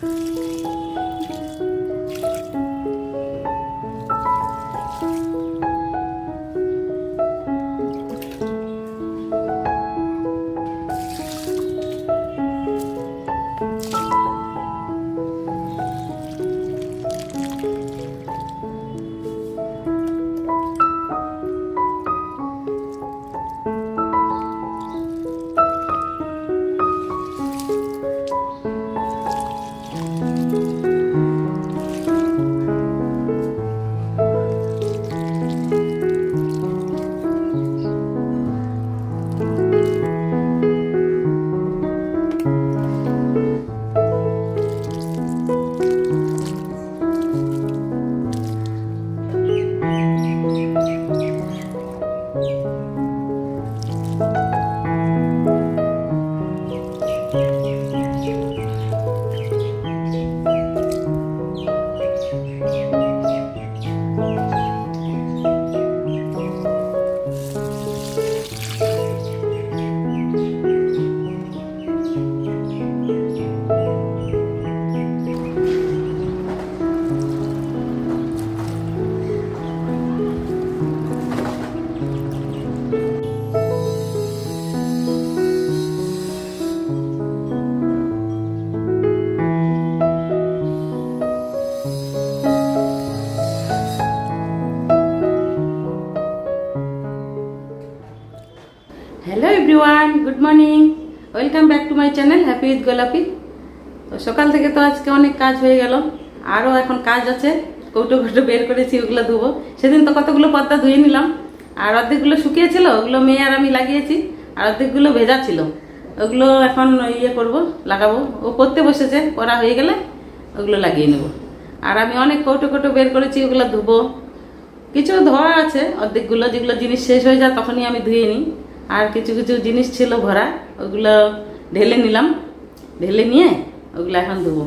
Hello everyone, good morning, welcome back to my channel happy with Golapi. तो सकाल থেকে তো আজকে অনেক কাজ হয়ে গেল, আরো এখন কাজ আছে। কৌটো কৌটো বের করেছি, ওগুলো ধুবো। সেদিন তো কতগুলো পর্দা ধুয়ে নিলাম, আর অর্ধেকগুলো শুকিয়েছিল, ওগুলো মেয়ে আর আমি লাগিয়েছি, আর অর্ধেকগুলো ভেজা ছিল। ওগুলো এখন ইয়ে করব, লাগাবো। ও করতে বসেছে, করা হয়ে গেলে ওগুলো লাগিয়ে নেব। আর আমি অনেক কৌটো কৌটো বের করেছি, ওগুলো ধুবো। কিছু ধোয়া আছে, অর্ধেকগুলো যেগুলো জিনিস শেষ হয়ে যায় তখনই আমি ধুয়ে নিই। আর কিছু কিছু জিনিস ছিল ভরা, ওগুলো ঢেলে নিলাম, ঢেলে নিয়ে ওগুলো এখন ধুবো।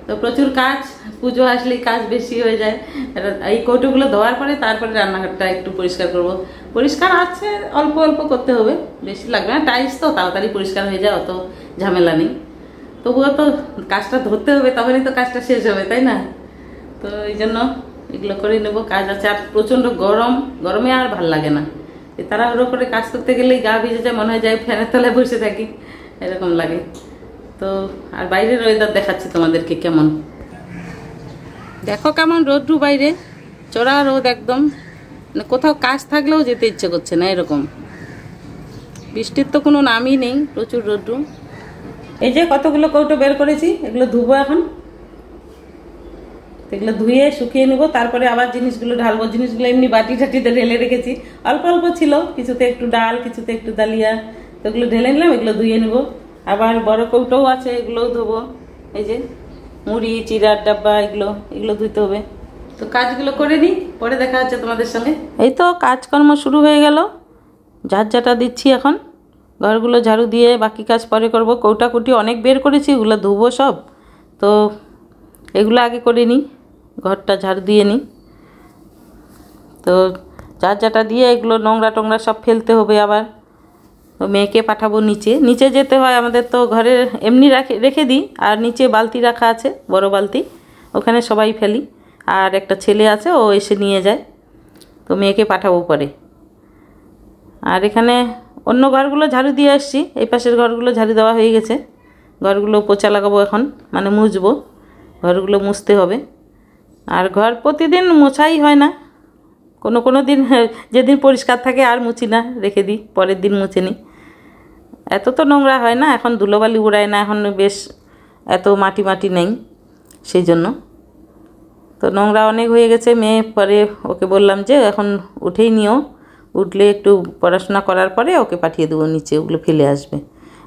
তো প্রচুর কাজ, পুজো আসলেই কাজ বেশি হয়ে যায়। এই কৌটোগুলো ধোয়ার পরে তারপরে রান্নাঘরটা একটু পরিষ্কার করব। পরিষ্কার আছে, অল্প অল্প করতে হবে, বেশি লাগবে না। টাইলস তো তাড়াতাড়ি পরিষ্কার হয়ে যায়, অত ঝামেলা নেই। তবুও তো কাজটা ধরতে হবে, তখনই তো কাজটা শেষ হবে, তাই না? তো এই জন্য এগুলো করে নেবো, কাজ আছে। আর প্রচণ্ড গরম, গরমে আর ভাল লাগে না। তাড়াহুড়ো করে কাজ করতে গেলেই গা ভিজে যায়, মনে হয় যাই ফ্যানের তলায় বসে থাকি, এরকম লাগে। তো আর বাইরের ওয়েদার দেখাচ্ছি তোমাদেরকে কেমন। দেখো কেমন রোদ্রু বাইরে, চড়া রোদ একদম, মানে কোথাও কাজ থাকলেও যেতে ইচ্ছে করছে না, এরকম। বৃষ্টির তো কোনো নামই নেই, প্রচুর রোদ্রু। এই যে কতগুলো কৌটো বের করেছি, এগুলো ধুবো এখন। এগুলো ধুয়ে শুকিয়ে নেবো, তারপরে আবার জিনিসগুলো ঢালবো। জিনিসগুলো এমনি বাটি টাটিতে ঢেলে রেখেছি, অল্প অল্প ছিল, কিছুতে একটু ডাল, কিছুতে একটু ডালিয়া, তো এগুলো ঢেলে নিলাম। এগুলো ধুয়ে নেবো। আবার বড় কৌটোও আছে, এগুলোও ধোবো। এই যে মুড়ি, চিড়ার ডাব্বা, এগুলো ধুতে হবে। তো কাজগুলো করে নিই, পরে দেখা হচ্ছে তোমাদের সঙ্গে। এই তো কাজকর্ম শুরু হয়ে গেল, ঝাঁটা দিচ্ছি এখন। ঘরগুলো ঝাড়ু দিয়ে বাকি কাজ পরে করব। কৌটাকুটি অনেক বের করেছি, ওগুলো ধুবো সব। তো এগুলো আগে করে নিই, ঘরটা ঝাড়ু দিয়ে নিই। তো ঝাঁটা দিয়ে এগুলো নোংরা টোংরা সব ফেলতে হবে আবার। তো মেয়েকে পাঠাবো নিচে, নিচে যেতে হয় আমাদের। তো ঘরে এমনি রেখে দিই, আর নিচে বালতি রাখা আছে, বড় বালতি, ওখানে সবাই ফেলি। আর একটা ছেলে আছে, ও এসে নিয়ে যায়। তো মেয়েকে পাঠাবো পরে। আর এখানে অন্য ঘরগুলো ঝাড়ু দিয়ে আসছি, এই পাশের ঘরগুলো ঝাড়ু দেওয়া হয়ে গেছে। ঘরগুলো পোছা লাগাবো এখন, মানে মুছবো। ঘরগুলো মুছতে হবে। আর ঘর প্রতিদিন মোছাই হয় না, কোনো দিন যেদিন পরিষ্কার থাকে আর মুছি না, রেখে দিই, পরের দিন মুছে নিই। এত তো নোংরা হয় না, এখন ধুলোবালি উড়ায় না, এখন বেশ এত মাটি নেই, সেই জন্য। তো নোংরা অনেক হয়ে গেছে। মেয়ে পরে ওকে বললাম যে এখন উঠেই নিও, উঠলে একটু পড়াশোনা করার পরে ওকে পাঠিয়ে দেবো নিচে, ওগুলো ফেলে আসবে।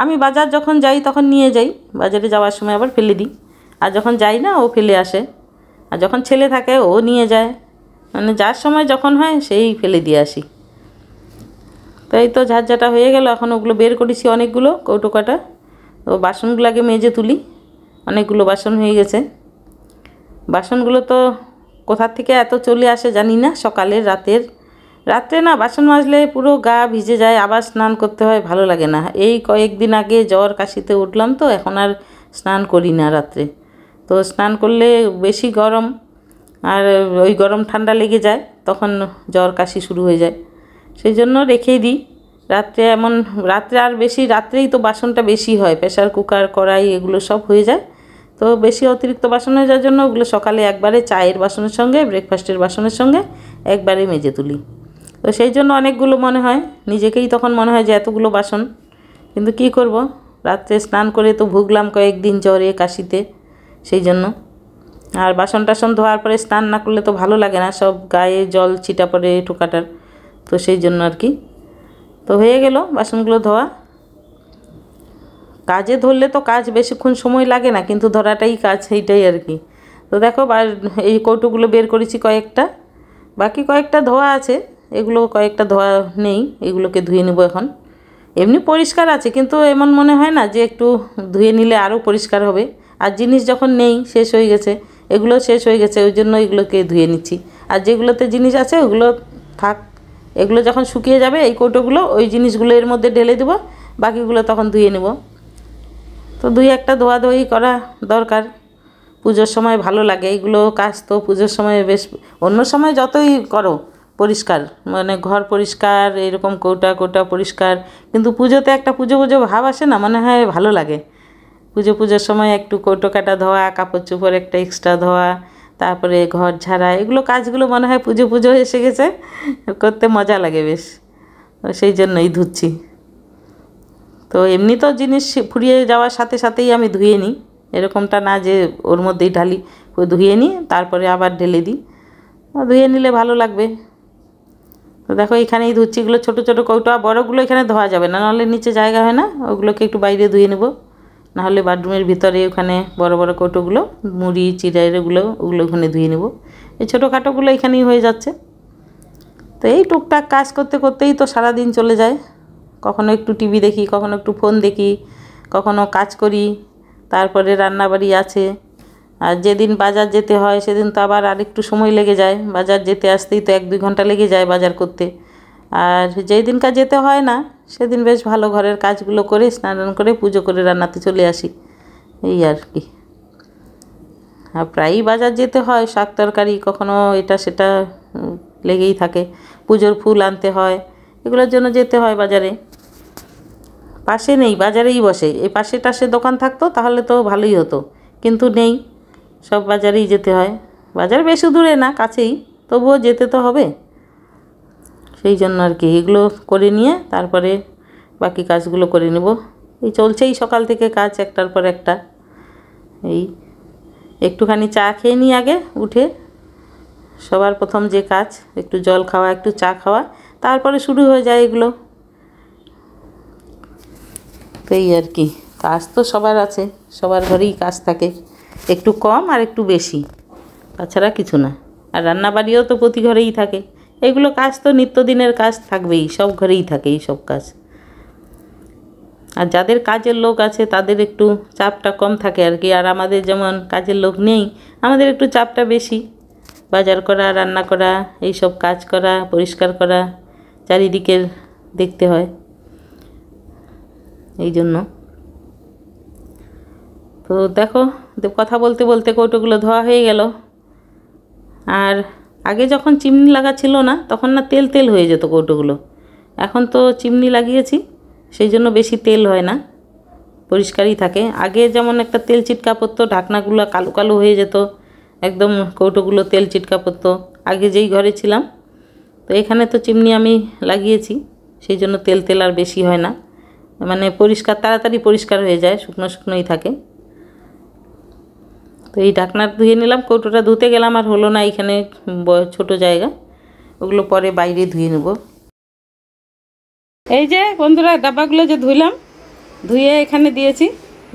আমি বাজার যখন যাই তখন নিয়ে যাই, বাজারে যাওয়ার সময় আবার ফেলে দিই। আর যখন যাই না ও ফেলে আসে, আর যখন ছেলে থাকে ও নিয়ে যায়, মানে যার সময় যখন হয় সেই ফেলে দিয়ে আসি। তো এই তো ঝাঁটা হয়ে গেল, এখন ওগুলো বের করেছি অনেকগুলো কৌটো কাটা। তো বাসনগুলো আগে মেজে তুলি, অনেকগুলো বাসন হয়ে গেছে। বাসনগুলো তো কোথার থেকে এত চলে আসে জানি না, সকালের রাত্রে না বাসন মাজলে পুরো গা ভিজে যায়, আবার স্নান করতে হয়, ভালো লাগে না। এই কয়েকদিন আগে জ্বর কাশিতে উঠলাম, তো এখন আর স্নান করি না রাত্রে। তো স্নান করলে বেশি গরম, আর ওই গরম ঠান্ডা লেগে যায়, তখন জ্বর কাশি শুরু হয়ে যায়। সেই জন্য রেখেই দিই রাত্রে। এমন রাত্রে আর বেশি, রাত্রেই তো বাসনটা বেশি হয়, প্রেশার কুকার কড়াই এগুলো সব হয়ে যায়। তো বেশি অতিরিক্ত বাসন হয়ে যাওয়ার জন্য ওগুলো সকালে একবারে চায়ের বাসনের সঙ্গে, ব্রেকফাস্টের বাসনের সঙ্গে একবারে মেজে তুলি। তো সেই জন্য অনেকগুলো মনে হয়, নিজেকেই তখন মনে হয় যে এতগুলো বাসন, কিন্তু কি করব, রাত্রে স্নান করে তো ভুগলাম কয়েকদিন জ্বরে কাশিতে, সেই জন্য। আর বাসন টাসন ধোয়ার পরে স্নান না করলে তো ভালো লাগে না, সব গায়ে জল ছিটা পড়ে ঠোকাটার, তো সেই জন্য আর কি। তো হয়ে গেল বাসনগুলো ধোয়া। কাজে ধরলে তো কাজ বেশিক্ষণ সময় লাগে না, কিন্তু ধরাটাই কাজ, সেইটাই আর কি। তো দেখো এই কৌটোগুলো বের করেছি কয়েকটা, বাকি কয়েকটা ধোয়া আছে, এগুলো কয়েকটা ধোয়া নেই, এগুলোকে ধুয়ে নেব এখন। এমনি পরিষ্কার আছে, কিন্তু এমন মনে হয় না যে একটু ধুয়ে নিলে আরও পরিষ্কার হবে। আর জিনিস যখন নেই, শেষ হয়ে গেছে, এগুলো শেষ হয়ে গেছে, ওই জন্য এগুলোকে ধুয়ে নিচ্ছি। আর যেগুলোতে জিনিস আছে ওগুলো থাক, এগুলো যখন শুকিয়ে যাবে এই কৌটোগুলো, ওই জিনিসগুলো এর মধ্যে ঢেলে দেবো, বাকিগুলো তখন ধুয়ে নেব। তো দুই একটা ধোয়াধুয়ি করা দরকার, পুজোর সময় ভালো লাগে এগুলো কাজ। তো পুজোর সময় বেশ, অন্য সময় যতই করো পরিষ্কার, মানে ঘর পরিষ্কার, এরকম কৌটা পরিষ্কার, কিন্তু পুজোতে একটা পুজো পুজো ভাব আসে না, মনে হয় ভালো লাগে। পুজোর সময় একটু কৌটো কাটা ধোয়া, কাপড় চোপড় একটা এক্সট্রা ধোয়া, তারপরে ঘর ঝাড়া, এগুলো কাজগুলো মনে হয় পুজো এসে গেছে, করতে মজা লাগে বেশ, সেই জন্যই ধুচ্ছি। তো এমনি তো জিনিস ফুরিয়ে যাওয়ার সাথে সাথেই আমি ধুয়ে নিই, এরকমটা না যে ওর মধ্যেই ঢালি, ধুয়ে নিই তারপরে আবার ঢেলে দিই, ধুয়ে নিলে ভালো লাগবে। তো দেখো এখানেই ধুচ্ছি, এগুলো ছোটো ছোটো কৌটো, বড়োগুলো এখানে ধোয়া যাবে না, নাহলে নিচে জায়গা হয় না, ওগুলোকে একটু বাইরে ধুয়ে নেব, নাহলে বাথরুমের ভিতরে ওখানে বড় বড় কৌটোগুলো, মুড়ি চিড়াইগুলো, ওগুলো ওখানে ধুয়ে নেব। এই ছোটোখাটোগুলো এখানেই হয়ে যাচ্ছে। তো এই টুকটাক কাজ করতে করতেই তো সারাদিন চলে যায়, কখনো একটু টিভি দেখি, কখনো একটু ফোন দেখি, কখনো কাজ করি, তারপরে রান্নাবাড়ি আছে। আর যেদিন বাজার যেতে হয় সেদিন তো আবার আরেকটু সময় লেগে যায়, বাজার যেতে আসতেই তো 1-2 ঘন্টা লেগে যায় বাজার করতে। আর যেই দিনকার যেতে হয় না সেদিন বেশ ভালো ঘরের কাজগুলো করে স্নান করে পুজো করে রান্নাতে চলে আসি, এই আর কি। আর প্রায়ই বাজার যেতে হয়, শাক তরকারি কখনো এটা সেটা লেগেই থাকে, পুজোর ফুল আনতে হয়, এগুলোর জন্য যেতে হয় বাজারে। পাশে নেই, বাজারেই বসে, এই পাশে টাশে দোকান থাকতো তাহলে তো ভালোই হতো, কিন্তু নেই, সব বাজারেই যেতে হয়। বাজার বেশি দূরে না, কাছেই, তবুও যেতে তো হবে, সেই জন্য আর কি। এগুলো করে নিয়ে তারপরে বাকি কাজগুলো করে নেব। এই চলছেই সকাল থেকে কাজ একটার পর একটা। এই একটুখানি চা খেয়ে নিই আগে উঠে, সবার প্রথম যে কাজ একটু জল খাওয়া, একটু চা খাওয়া, তারপরে শুরু হয়ে যায় এগুলো। তো এই আর কি, কাজ তো সবার আছে, সবার ঘরেই কাজ থাকে, একটু কম আর একটু বেশি, তাছাড়া কিছু না। আর রান্নাবাড়িও তো প্রতি ঘরেই থাকে, এগুলো কাজ তো নিত্যদিনের কাজ থাকবেই, সব ঘরেই থাকে এই সব কাজ। আর যাদের কাজের লোক আছে তাদের একটু চাপটা কম থাকে আর কি, আর আমাদের যেমন কাজের লোক নেই, আমাদের একটু চাপটা বেশি, বাজার করা, রান্না করা, এই সব কাজ করা, পরিষ্কার করা, চারিদিকের দেখতে হয়, এই জন্য। তো দেখো কথা বলতে বলতে কৌটোগুলো ধোয়া হয়ে গেল। আর আগে যখন চিমনি লাগা ছিল না তখন না তেল তেল হয়ে যেত কৌটোগুলো, এখন তো চিমনি লাগিয়েছি সেই জন্য বেশি তেল হয় না, পরিষ্কারই থাকে। আগে যেমন একটা তেল চিটকা পড়তো, ঢাকনাগুলো কালো কালো হয়ে যেত, একদম কৌটোগুলো তেল চিটকা পড়তো আগে যেই ঘরে ছিলাম। তো এখানে তো চিমনি আমি লাগিয়েছি, সেই জন্য তেল তেল আর বেশি হয় না, মানে পরিষ্কার, তাড়াতাড়ি পরিষ্কার হয়ে যায়, শুকনো শুকনোই থাকে। তো এই ঢাকনা ধুয়ে নিলাম, কৌটোটা ধুতে গেলাম আর হলো না, এইখানে ছোট জায়গা, ওগুলো পরে বাইরে ধুয়ে নেব। এই যে বন্ধুরা ডাব্বাগুলো যে ধুইলাম, ধুয়ে এখানে দিয়েছি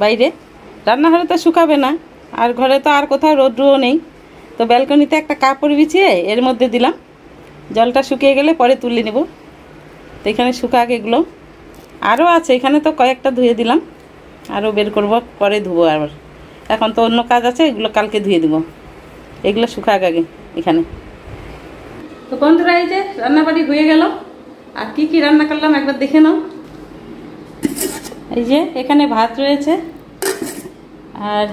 বাইরে, রান্নাঘরে তো শুকাবে না, আর ঘরে তো আর কোথাও রোদ্রুও নেই, তো ব্যালকনিতে একটা কাপড় বিছিয়ে এর মধ্যে দিলাম, জলটা শুকিয়ে গেলে পরে তুলে নেব। তো এখানে শুকাক এগুলো, আরও আছে এখানে, তো কয়েকটা ধুয়ে দিলাম, আরও বের করব, পরে ধুবো আবার, এখন তো অন্য কাজ আছে, এগুলো কালকে ধুয়ে দেবো, এগুলো শুকাক আগে এখানে। তো বন্ধুরা এই যে রান্নাবাড়ি হয়ে গেল, আর কি কি রান্না করলাম একবার দেখে নাও। এই যে এখানে ভাত রয়েছে, আর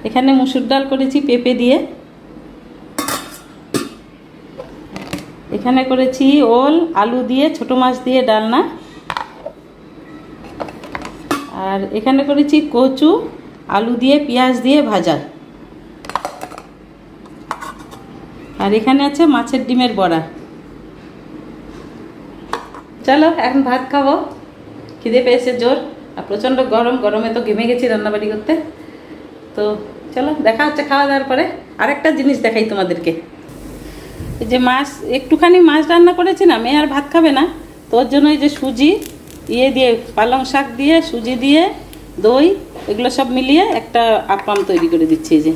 এখানে মুসুর ডাল করেছি পেঁপে দিয়ে, এখানে করেছি ওল আলু দিয়ে ছোট মাছ দিয়ে ডালনা, আর এখানে করেছি কচু আলু দিয়ে পেঁয়াজ দিয়ে ভাজা, আর এখানে আছে মাছের ডিমের বড়া। চলো এখন ভাত খাবো, খিদে পেয়েছে জোর, আর প্রচণ্ড গরম, গরমে তো ঘেমে গেছি রান্নাবাড়ি করতে। তো চলো দেখা হচ্ছে খাওয়া দাওয়ার পরে। আরেকটা জিনিস দেখাই তোমাদেরকে, এই যে মাছ একটুখানি মাছ রান্না করেছি না, মেয়ে আর ভাত খাবে না, তোর জন্য এই যে সুজি দিয়ে পালং শাক দিয়ে সুজি দিয়ে দই এগুলো সব মিলিয়ে একটা আপ্পাম তৈরি করে দিচ্ছি, এই যে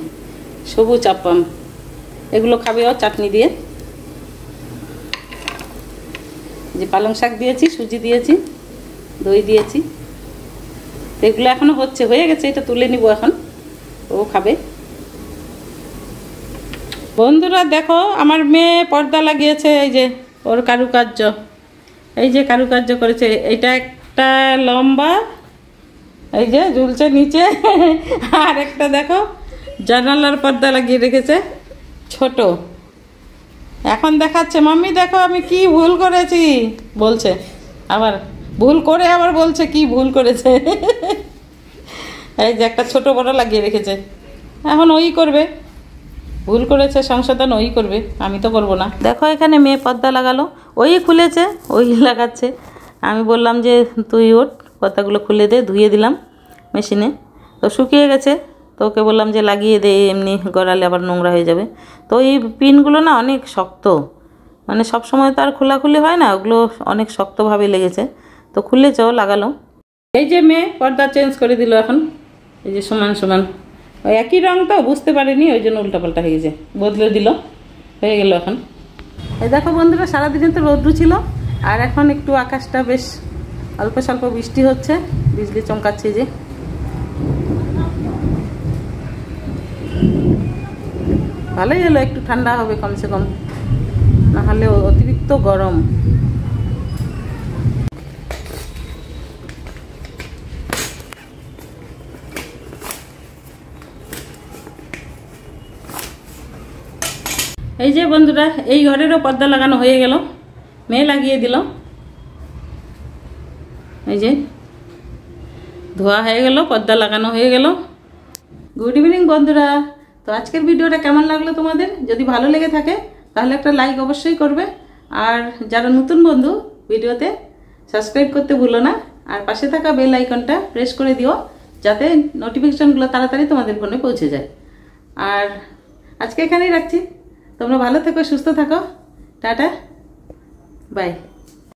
সবুজ আপ্পাম, এগুলো খাবে ও চাটনি দিয়ে। যে পালং শাক দিয়েছি, সুজি দিয়েছি, দই দিয়েছি, এগুলো এখনো হয়ে গেছে, এটা তুলে নিব এখন, ও খাবে। বন্ধুরা দেখো আমার মেয়ে পর্দা লাগিয়েছে, এই যে ওর কারুকার্য, এই যে কারুকার্য করেছে, এইটা একটা লম্বা এই যে ঝুলছে নিচে, আর একটা দেখো জানালার পর্দা লাগিয়ে রেখেছে ছোট। এখন দেখাচ্ছে মাম্মি দেখো আমি কি ভুল করেছি বলছে, আবার ভুল করে আবার বলছে কি ভুল করেছে। এই যে একটা ছোট বড় লাগিয়ে রেখেছে, এখন ওই করবে, ভুল করেছে সংশোধন ওই করবে, আমি তো করব না। দেখো এখানে মেয়ে পর্দা লাগালো, ওই খুলেছে ওই লাগাচ্ছে, আমি বললাম যে তুই ওঠ পর্দাগুলো খুলে দে, ধুয়ে দিলাম মেশিনে, তো শুকিয়ে গেছে, তো ওকে বললাম যে লাগিয়ে দে, এমনি গড়ালে আবার নোংরা হয়ে যাবে। তো এই পিনগুলো না অনেক শক্ত, মানে সব সময় তো আর খোলাখুলি হয় না, ওগুলো অনেক শক্তভাবে লেগেছে, তো খুলেছে ও লাগালো। এই যে মেয়ে পর্দা চেঞ্জ করে দিল এখন, এই যে সমান সমান, ওই একই রং তো বুঝতে পারিনি, ওই জন্য উল্টাপাল্টা হয়ে গেছে, বদলে দিল, হয়ে গেল এখন। এই দেখো বন্ধুরা সারাদিনে তো রৌদ্র ছিল, আর এখন একটু আকাশটা বেশ অল্প স্বল্প বৃষ্টি হচ্ছে, বিজলি চমকাচ্ছে, যে ভালোই হলো, একটু ঠান্ডা হবে কমসে কম, না হলে অতিরিক্ত গরম। এই যে বন্ধুরা এই ঘরেরও পর্দা লাগানো হয়ে গেল, মেয়ে লাগিয়ে দিল, এই যে ধোয়া হয়ে গেল, পর্দা লাগানো হয়ে গেল। গুড ইভিনিং বন্ধুরা, তো আজকের ভিডিওটা কেমন লাগলো তোমাদের? যদি ভালো লেগে থাকে তাহলে একটা লাইক অবশ্যই করবে, আর যারা নতুন বন্ধু ভিডিওতে সাবস্ক্রাইব করতে ভুলো না, আর পাশে থাকা বেল আইকনটা প্রেস করে দিও যাতে নোটিফিকেশনগুলো তাড়াতাড়ি তোমাদের ফোনে পৌঁছে যায়। আর আজকে এখানেই রাখছি, তোমরা ভালো থেকো, সুস্থ থাকো, টাটা বাই।